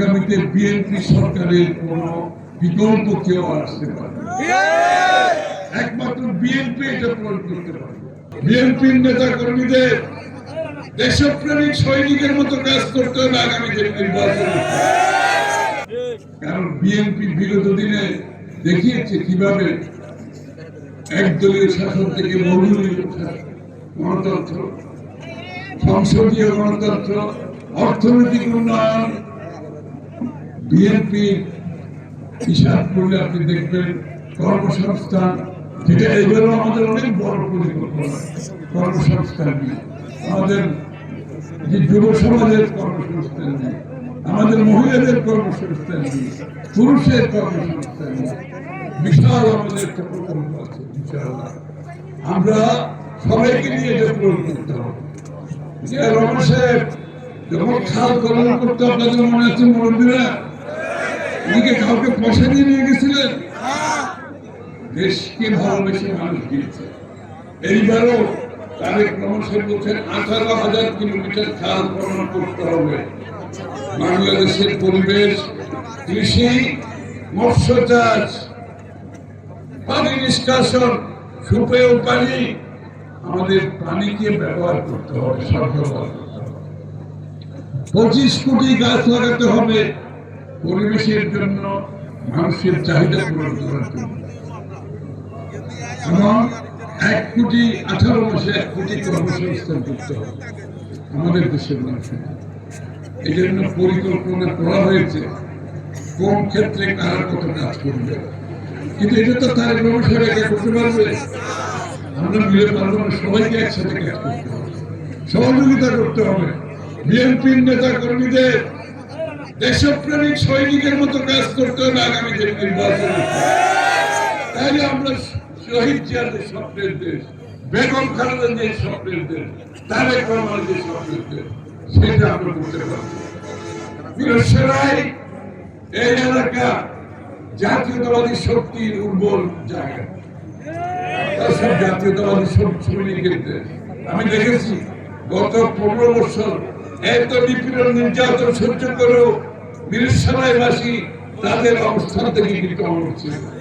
আগামীতে বিএনপি সরকারের কোন বিকল্প কেউ আসতে পারে, একমাত্র বিএনপি এটা প্রয়োগ করতে পারে। বিএনপির নেতা কর্মীদের দেশপ্রেমিক সৈনিকের মতো কাজ করতে হবে আগামী নির্বাচন। কারণ বিএনপি বিগত দিনে দেখিয়েছে কিভাবে একদলীয় শাসন থেকে বহুদলীয় গণতন্ত্র, সংসদীয় গণতন্ত্র, অর্থনৈতিক উন্নয়ন। বিএনপি হিসাব করলে আপনি দেখবেন কর্মসংস্থান, যেটা এবারও আমাদের অনেক বড় পরিকল্পনা, কর্মসংস্থান নিয়ে আমাদের যে যুব সমাজের কর্মসংস্থান নিয়ে, আমাদের মহিলাদের কর্মসংস্থান নিয়ে, পুরুষের কর্মসংস্থান নিয়ে বিশাল আমাদের একটা প্রকল্প আছে। ইনশাআল্লাহ আমরা সবাইকে নিয়ে এটা পূরণ করতে হবে। যে রমন সাহেব যখন খাল খনন করতে আপনাদের মনে আছে মুরব্বীরা, উনিকে কাউকে পয়সা দিয়ে নিয়ে গেছিলেন? দেশকে ভালোবেসে মানুষ দিয়েছে। এইবারও তারেক রহমান সাহেব বলছেন 18,000 কিলোমিটার খাল খনন করতে হবে। বাংলাদেশের পরিবেশ, কৃষি, মৎস্য চাষ, পানি নিষ্কাশন, সুপেয় পানি, আমাদের পানিকে ব্যবহার করতে হবে, সদ্ব্যবহার করতে হবে। 25 কোটি গাছ লাগাতে হবে পরিবেশের জন্য, মানুষের চাহিদা পূরণ করার জন্য। এবং 1,18 মাসে 1 কোটি কর্মসংস্থান করতে হবে আমাদের দেশের মানুষের। এই জন্য পরিকল্পনা করা হয়েছে কোন ক্ষেত্রে কার কত কাজ করবে। কিন্তু এটা তো তারেক রহমান সাহেব একা করতে পারবে, আমরা মিলে পারবো না। সবাইকে একসাথে কাজ করতে হবে, সহযোগিতা করতে হবে। বিএনপির নেতা কর্মীদের দেশপ্রেমিক সৈনিকের মতো কাজ করতে হবে আগামী নির্বাচনে। তাহলে আমরা শহীদ জিয়ার যে স্বপ্নের দেশ, বেগম খালেদার যে স্বপ্নের দেশ, তারেক রহমানের যে স্বপ্নের দেশ, সেটা আমরা করতে পারবো। মিরসরাই এই এলাকা জাতীয়তাবাদী শক্তির উর্বর জায়গা, সব জাতীয়তাবাদী সৈনিকের দেশ। আমি দেখেছি গত 15 বছর এত নিপীড়ন নির্যাতন সহ্য করেও মিরসরাইবাসী তাদের অবস্থান থেকে কিন্তু অনড় ছিল।